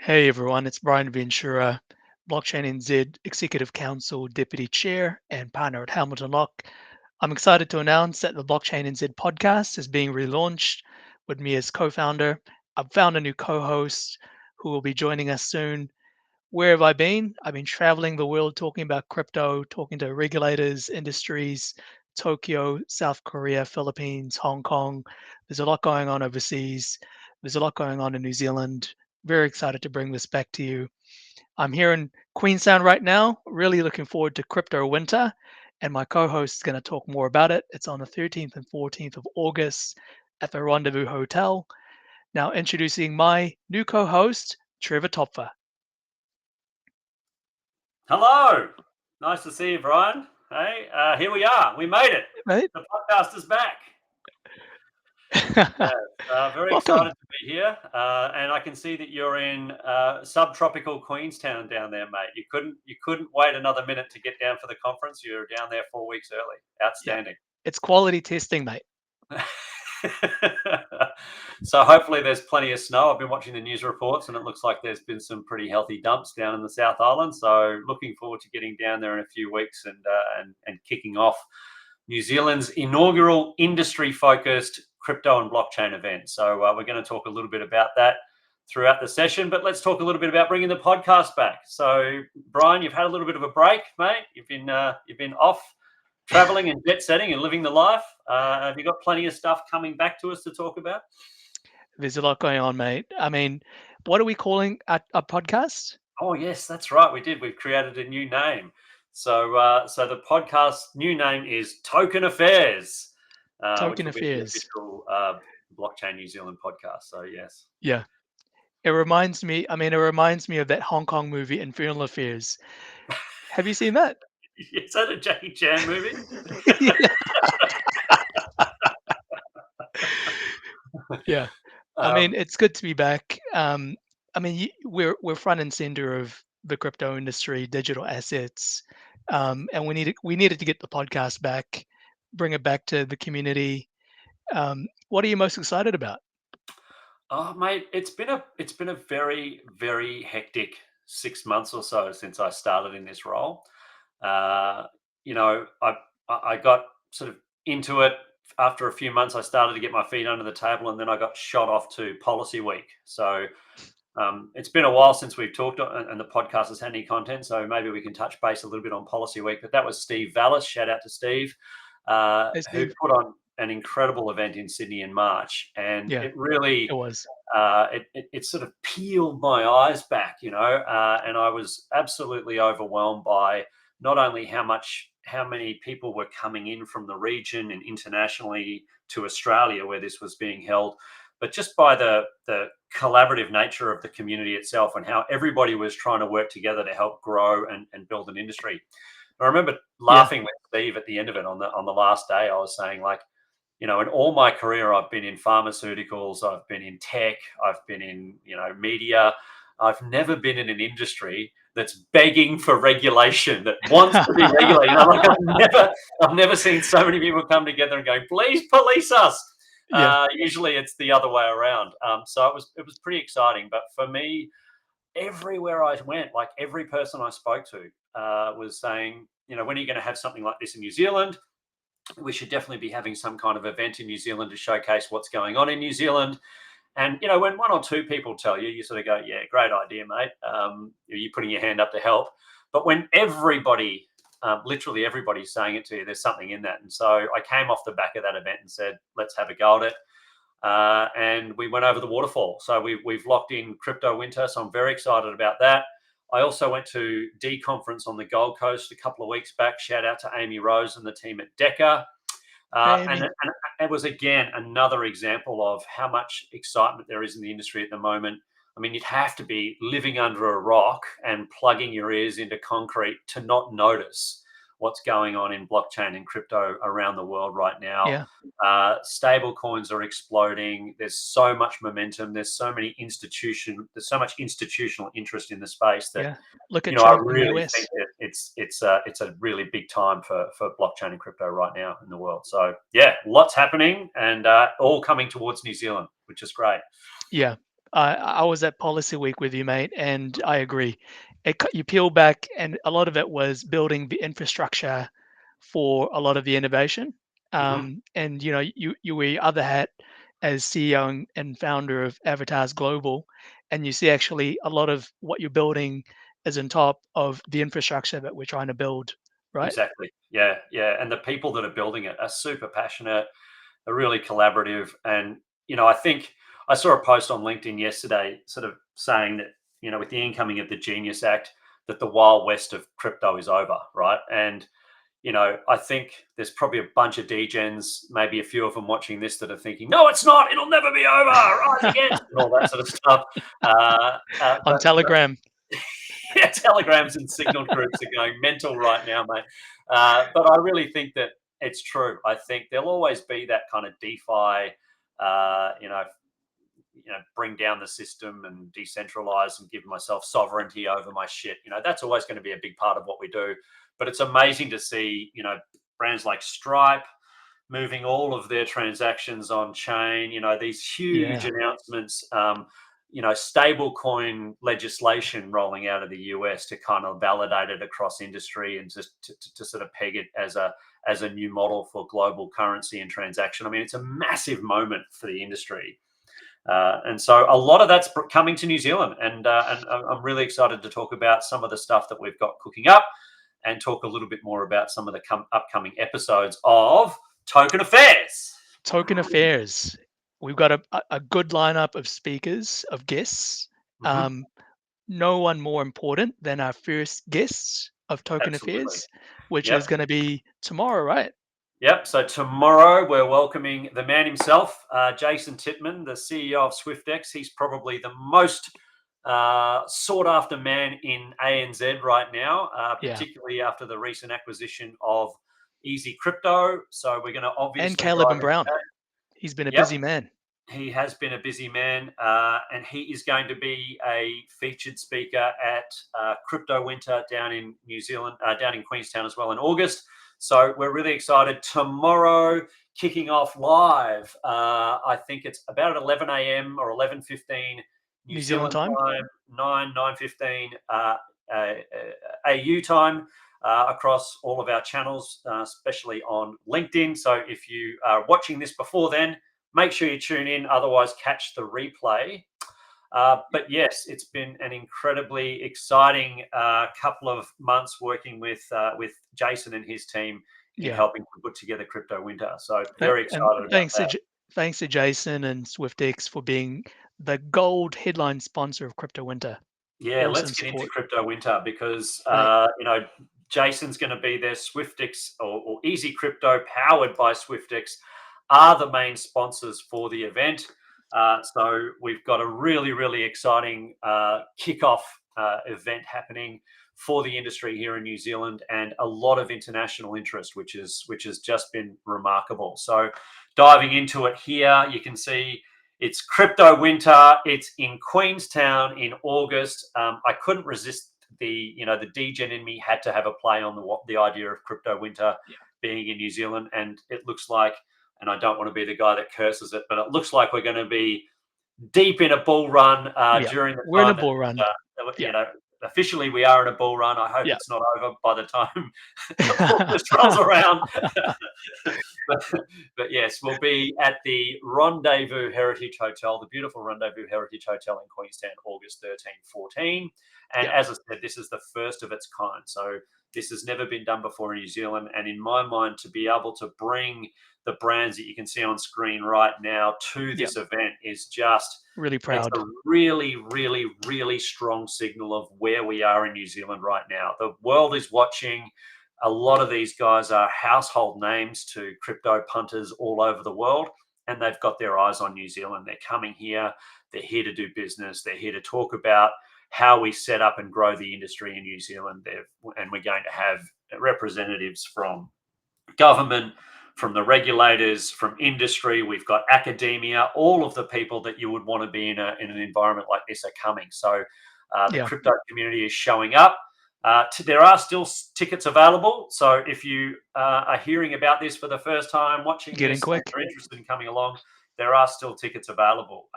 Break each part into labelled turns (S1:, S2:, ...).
S1: Hey everyone, it's Bryan Ventura, Blockchain NZ Executive Council Deputy Chair and partner at Hamilton Lock. I'm excited to announce that the Blockchain NZ podcast is being relaunched with me as co-founder. I've found a new co-host who will be joining us soon. Where have I been? I've been traveling the world talking about crypto, talking to regulators, industries, Tokyo, South Korea, Philippines, Hong Kong. There's a lot going on overseas. There's a lot going on in New Zealand. Very excited to bring this back to you. I'm here in Queenstown right now, really looking forward to CryptoWinter, and my co-host is going to talk more about it. It's on the 13th and 14th of August at the Rendezvous Hotel. Now introducing my new co-host, Trevor Topfer.
S2: Hello. Nice to see you, Bryan. Hey, here we are. We made it.
S1: Right?
S2: The podcast is back. Very
S1: Welcome.
S2: excited to be here. And I can see that you're in subtropical Queenstown down there, mate. You couldn't wait another minute to get down for the conference. You're down there 4 weeks early. Outstanding.
S1: Yeah, it's quality testing, mate.
S2: So hopefully there's plenty of snow. I've been watching the news reports and it looks like there's been some pretty healthy dumps down in the South Island. So looking forward to getting down there in a few weeks and kicking off New Zealand's inaugural industry-focused crypto and blockchain event. So we're going to talk a little bit about that throughout the session, but let's talk a little bit about bringing the podcast back. So Bryan, you've had a little bit of a break, mate. You've been off traveling and jet setting and living the life. Have you got plenty of stuff coming back to us to talk about?
S1: There's a lot going on, mate. I mean, what are we calling a podcast?
S2: Oh, yes, that's right. We did. We've created a new name. So the podcast new name is Token Affairs.
S1: Token
S2: which will be the
S1: Affairs.
S2: official Blockchain New Zealand podcast. So, yes.
S1: Yeah. It reminds me of that Hong Kong movie, Infernal Affairs. Have you seen that?
S2: Is that a Jackie Chan movie?
S1: Yeah. I mean, it's good to be back. I mean, we're front and center of the crypto industry, digital assets, and we needed to get the podcast back, bring it back to the community. What are you most excited about?
S2: Oh, mate, it's been a very, very hectic 6 months or so since I started in this role. You know, I got sort of into it after a few months. I started to get my feet under the table, and then I got shot off to Policy Week. So it's been a while since we've talked, and the podcast has had any content. So maybe we can touch base a little bit on Policy Week. But that was Steve Vallis. Shout out to Steve,
S1: Hey,
S2: who
S1: Steve.
S2: put on an incredible event in Sydney in March, and
S1: Yeah,
S2: it really
S1: it was.
S2: it sort of peeled my eyes back, and I was absolutely overwhelmed by not only how many people were coming in from the region and internationally to Australia where this was being held, but just by the collaborative nature of the community itself and how everybody was trying to work together to help grow and build an industry. I remember laughing with Steve at the end of it on the last day. I was saying, like, in all my career, I've been in pharmaceuticals, I've been in tech, I've been in, media. I've never been in an industry that's begging for regulation, that wants to be regulated. I've never seen so many people come together and go, please police us.
S1: Yeah.
S2: Usually it's the other way around. So it was pretty exciting. But for me, everywhere I went, like every person I spoke to was saying, when are you going to have something like this in New Zealand? We should definitely be having some kind of event in New Zealand to showcase what's going on in New Zealand. And, when one or two people tell you, you sort of go, yeah, great idea, mate. You're putting your hand up to help. But when everybody, literally everybody's saying it to you, there's something in that. And so I came off the back of that event and said, let's have a go at it. And we went over the waterfall. So we've locked in CryptoWinter. So I'm very excited about that. I also went to D Conference on the Gold Coast a couple of weeks back. Shout out to Amy Rose and the team at Deca. And it was, again, another example of how much excitement there is in the industry at the moment. I mean, you'd have to be living under a rock and plugging your ears into concrete to not notice what's going on in blockchain and crypto around the world right now.
S1: Yeah.
S2: Stable coins are exploding. There's so much momentum. There's so much institutional interest in the space that
S1: Look at
S2: I
S1: Trump in the
S2: really
S1: US.
S2: think that it's a really big time for blockchain and crypto right now in the world. So yeah, lots happening and all coming towards New Zealand, which is great.
S1: Yeah. I was at Policy Week with you, mate, and I agree. You peel back, and a lot of it was building the infrastructure for a lot of the innovation.
S2: Hmm.
S1: And you wear your other hat as CEO and founder of Avatars Global, and you see actually a lot of what you're building is on top of the infrastructure that we're trying to build, right?
S2: Exactly. Yeah, yeah. And the people that are building it are super passionate, are really collaborative. And, I think I saw a post on LinkedIn yesterday sort of saying that, with the incoming of the Genius Act, that the Wild West of crypto is over, right? And, I think there's probably a bunch of degens, maybe a few of them watching this that are thinking, no, it's not, it'll never be over, rise against, and all that sort of stuff.
S1: On
S2: But
S1: Telegram.
S2: yeah, telegrams and signal groups are going mental right now, mate. But I really think that it's true. I think there'll always be that kind of DeFi, uh, you know, bring down the system and decentralize and give myself sovereignty over my shit. That's always going to be a big part of what we do. But it's amazing to see, brands like Stripe moving all of their transactions on chain, these huge
S1: Yeah,
S2: announcements, stable coin legislation rolling out of the US to kind of validate it across industry and just to sort of peg it as a new model for global currency and transaction. I mean, it's a massive moment for the industry. And so a lot of that's coming to New Zealand, and I'm really excited to talk about some of the stuff that we've got cooking up, and talk a little bit more about some of the upcoming episodes of Token Affairs.
S1: Token Affairs. We've got a good lineup of speakers, of guests.
S2: Hmm.
S1: Um, no one more important than our first guests of Token
S2: Absolutely.
S1: Affairs, which is
S2: Yep.
S1: going to be tomorrow, right?
S2: Yep. So tomorrow we're welcoming the man himself, Jason Titman, the CEO of Swyftx. He's probably the most sought after man in ANZ right now,
S1: Yeah.
S2: particularly after the recent acquisition of Easy Crypto. So we're going to
S1: And
S2: obviously
S1: Caleb
S2: dive
S1: and
S2: into
S1: Brown.
S2: that.
S1: He's been a
S2: Yep.
S1: busy man.
S2: He has been a busy man, and he is going to be a featured speaker at CryptoWinter down in New Zealand, down in Queenstown as well in August. So we're really excited. Tomorrow, kicking off live. I think it's about 11 a.m. or 11:15 New
S1: New Zealand
S2: Zealand
S1: time.
S2: time, 9:15 AU time. Across all of our channels, especially on LinkedIn. So if you are watching this before then, make sure you tune in. Otherwise, catch the replay. But yes, it's been an incredibly exciting couple of months working with Jason and his team in
S1: Yeah.
S2: helping to put together Crypto Winter. So very
S1: And
S2: excited about that.
S1: thanks to Jason and Swyftx for being the gold headline sponsor of Crypto Winter.
S2: Yeah, let's
S1: Awesome
S2: get into
S1: support.
S2: Crypto Winter because
S1: Right.
S2: Jason's going to be there. Swyftx or Easy Crypto, powered by Swyftx, are the main sponsors for the event. So we've got a really, really exciting kickoff event happening for the industry here in New Zealand, and a lot of international interest, which has just been remarkable. So diving into it here, you can see it's Crypto Winter. It's in Queenstown in August. I couldn't resist the degen in me had to have a play on the idea of Crypto Winter
S1: Yeah.
S2: being in New Zealand, and it looks like, and I don't want to be the guy that curses it, but it looks like we're going to be deep in a bull run
S1: Yeah.
S2: during the
S1: We're in a
S2: time that
S1: bull run. Yeah.
S2: officially we are in a bull run. I hope
S1: Yeah.
S2: it's not over by the time August rolls around. but yes, we'll be at the Rendezvous Heritage Hotel, the beautiful Rendezvous Heritage Hotel in Queenstown, August 13, 14. And
S1: Yeah.
S2: as I said, this is the first of its kind. So this has never been done before in New Zealand. And in my mind, to be able to bring the brands that you can see on screen right now to
S1: Yeah.
S2: this event is just,
S1: Really
S2: it's
S1: proud.
S2: a really, really, really strong signal of where we are in New Zealand right now. The world is watching. A lot of these guys are household names to crypto punters all over the world, and they've got their eyes on New Zealand. They're coming here. They're here to do business. They're here to talk about how we set up and grow the industry in New Zealand. And we're going to have representatives from government, from the regulators, from industry. We've got academia. All of the people that you would want to be in an environment like this are coming. So the
S1: Yeah.
S2: crypto community is showing up. There are still tickets available. So if you are hearing about this for the first time, watching
S1: Getting
S2: this, and
S1: quick.
S2: you're interested in coming along, there are still tickets available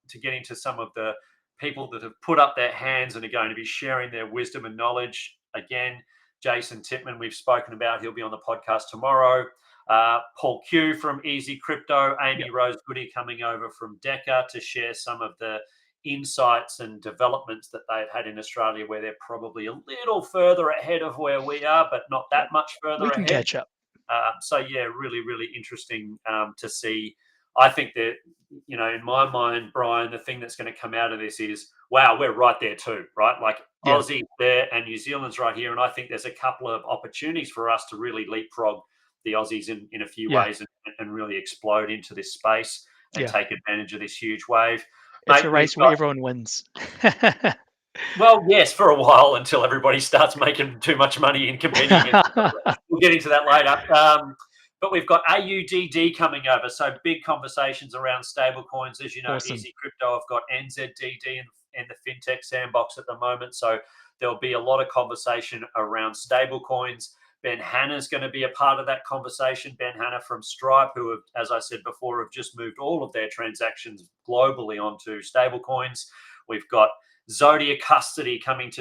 S2: to get into some of the people that have put up their hands and are going to be sharing their wisdom and knowledge. Again, Jason Titman, we've spoken about. He'll be on the podcast tomorrow. Paul Q from Easy Crypto, Amy Rose Goody coming over from Decca to share some of the insights and developments that they've had in Australia, where they're probably a little further ahead of where we are, but not that much further
S1: We can
S2: ahead.
S1: catch up.
S2: So yeah, really, really interesting to see. I think that, in my mind, Brian, the thing that's going to come out of this is, wow, we're right there too, right? Like Aussie's there and New Zealand's right here. And I think there's a couple of opportunities for us to really leapfrog the Aussies in a few ways and really explode into this space and take advantage of this huge wave.
S1: It's a race where everyone wins.
S2: Well, yes, for a while until everybody starts making too much money in competing. We'll get into that later. But we've got AUDD coming over. So big conversations around stablecoins. As you know,
S1: Awesome.
S2: Easy Crypto have got NZDD in the fintech sandbox at the moment. So there'll be a lot of conversation around stablecoins. Ben Hanna's going to be a part of that conversation. Ben Hanna from Stripe, who have, as I said before, have just moved all of their transactions globally onto stablecoins. We've got Zodia Custody coming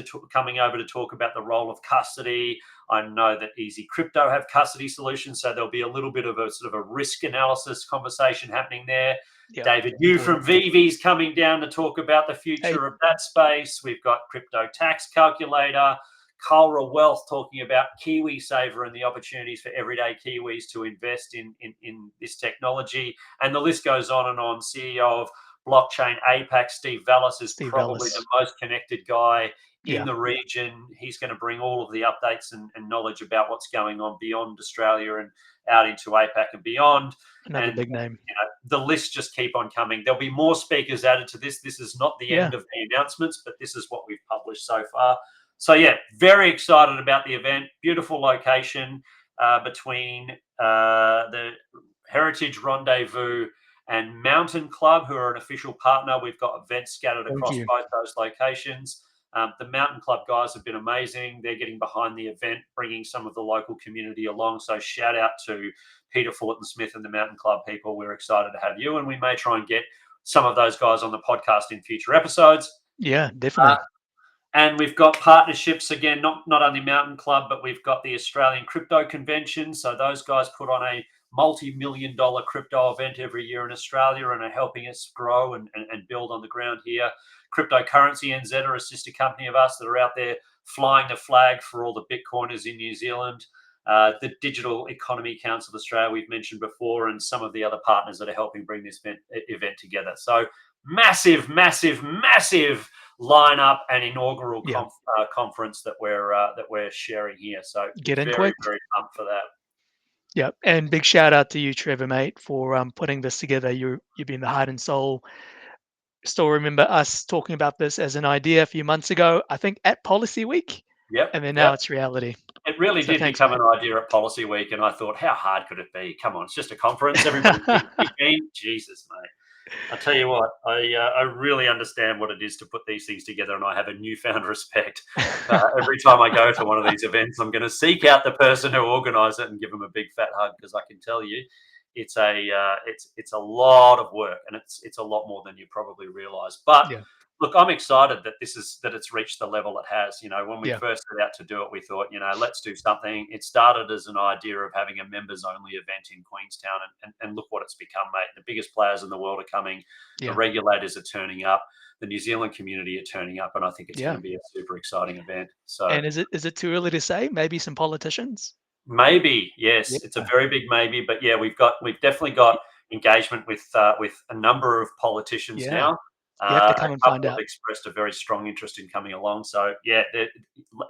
S2: over to talk about the role of custody. I know that Easy Crypto have custody solutions, so there'll be a little bit of a sort of a risk analysis conversation happening there. Yep. David Yu from Vivi's coming down to talk about the future of that space. We've got Crypto Tax Calculator. Culra Wealth talking about KiwiSaver and the opportunities for everyday Kiwis to invest in this technology. And the list goes on and on. CEO of Blockchain APAC, Steve Vallis, is probably the most connected guy in the region. He's going to bring all of the updates and knowledge about what's going on beyond Australia and out into APAC and beyond.
S1: Another big name.
S2: The lists just keep on coming. There'll be more speakers added to this. This is not the end of the announcements, but this is what we've published so far. So yeah, very excited about the event. Beautiful location between the Heritage Rendezvous and Mountain Club, who are an official partner. We've got events scattered across both those locations. The Mountain Club guys have been amazing. They're getting behind the event, bringing some of the local community along. So shout out to Peter Fullerton Smith and the Mountain Club people. We're excited to have you, and we may try and get some of those guys on the podcast in future episodes.
S1: Yeah, definitely.
S2: And we've got partnerships, again, not only Mountain Club, but we've got the Australian Crypto Convention. So those guys put on a multi-million-dollar crypto event every year in Australia and are helping us grow and build on the ground here. Cryptocurrency NZ are a sister company of us that are out there flying the flag for all the Bitcoiners in New Zealand. The Digital Economy Council of Australia, we've mentioned before, and some of the other partners that are helping bring this event together. So massive, massive, massive lineup and inaugural conference that we're sharing here. So very pumped for that.
S1: Yeah, and big shout out to you, Trevor, mate, for putting this together. You've been the heart and soul. Still remember us talking about this as an idea a few months ago, I think at Policy Week.
S2: Yep.
S1: And then now it's reality.
S2: It really did become an idea at Policy Week, and I thought, how hard could it be? Come on, it's just a conference. Everybody Jesus, mate. I tell you what, I really understand what it is to put these things together, and I have a newfound respect. Every time I go to one of these events, I'm going to seek out the person who organised it and give them a big fat hug, because I can tell you, it's a lot of work, and it's a lot more than you probably realise. But look, I'm excited that it's reached the level it has. When we first set out to do it, we thought, let's do something. It started as an idea of having a members-only event in Queenstown, and look what it's become, mate. The biggest players in the world are coming. The regulators are turning up. The New Zealand community are turning up, and I think it's going to be a super exciting event. So,
S1: and is it too early to say? Maybe some politicians.
S2: Maybe, yes. It's a very big maybe, but yeah, we've definitely got engagement with a number of politicians now.
S1: You have to come and find out.
S2: Expressed a very strong interest in coming along. So yeah,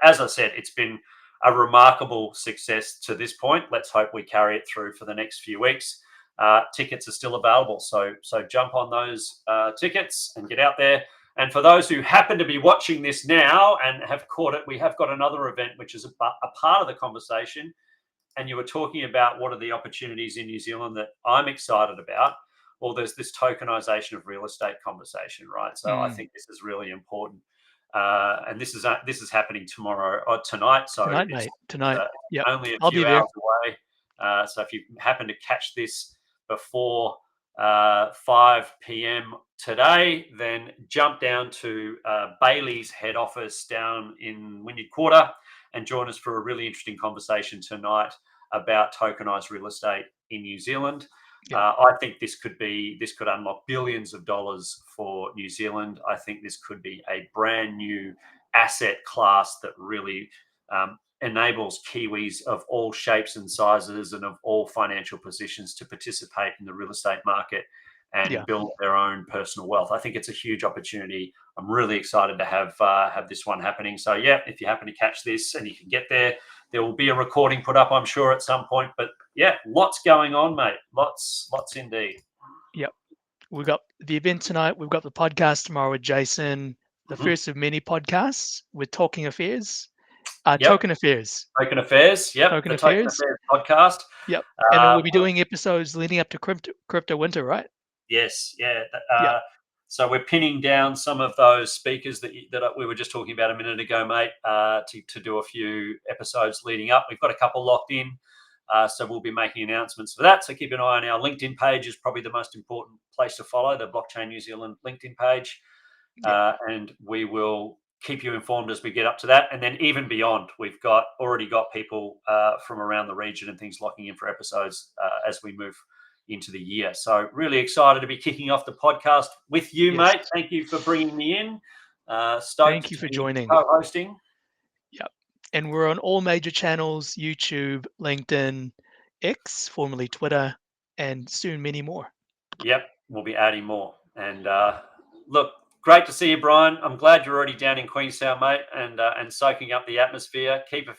S2: as I said, it's been a remarkable success to this point. Let's hope we carry it through for the next few weeks. Tickets are still available, so jump on those tickets and get out there. And for those who happen to be watching this now and have caught it, we have got another event which is a part of the conversation. And you were talking about what are the opportunities in New Zealand that I'm excited about. Well, there's this tokenization of real estate conversation, right? So I think this is really important. And this is happening tomorrow or tonight. So
S1: tonight, mate. Tonight.
S2: Only a few hours away. So if you happen to catch this before 5 p.m. today. Then jump down to Bailey's head office down in Wynyard Quarter and join us for a really interesting conversation tonight about tokenized real estate in New Zealand. I think this could unlock billions of dollars for New Zealand. I think this could be a brand new asset class that really enables Kiwis of all shapes and sizes and of all financial positions to participate in the real estate market and build their own personal wealth. I think it's a huge opportunity. I'm really excited to have this one happening. So yeah, if you happen to catch this and you can get there, there will be a recording put up, I'm sure, at some point. But yeah, lots going on, mate. Lots indeed.
S1: Yep. We've got the event tonight. We've got the podcast tomorrow with Jason. The first of many podcasts with Talking Affairs. Token Affairs.
S2: Token Affairs. Yep.
S1: Token
S2: the
S1: Affairs.
S2: Token Affairs podcast.
S1: Yep. And then we'll be doing episodes leading up to CryptoWinter, right?
S2: Yes. Yeah. So we're pinning down some of those speakers that we were just talking about a minute ago, mate, to do a few episodes leading up. We've got a couple locked in. So we'll be making announcements for that. So keep an eye on our LinkedIn page. Is probably the most important place to follow, the Blockchain New Zealand LinkedIn page. And we will keep you informed as we get up to that. And then even beyond, we've already got people from around the region and things locking in for episodes as we move into the year. So really excited to be kicking off the podcast with you, mate. Thank you for bringing me in. Stoked.
S1: Thank you for joining.
S2: Co-hosting.
S1: Yep. And we're on all major channels: YouTube, LinkedIn, X, formerly Twitter, and soon many more.
S2: Yep, we'll be adding more. And look, great to see you, Bryan. I'm glad you're already down in Queenstown, mate, and soaking up the atmosphere. Keep a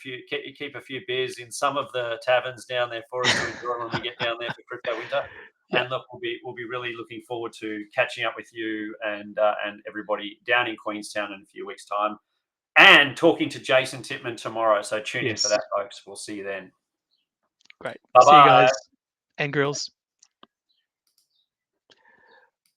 S2: few beers in some of the taverns down there for us to enjoy when we get down there for CryptoWinter. And look, we'll be really looking forward to catching up with you and everybody down in Queenstown in a few weeks' time, and talking to Jason Titman tomorrow. So tune in for that, folks. We'll see you then.
S1: Great.
S2: Bye-bye.
S1: See you guys and girls.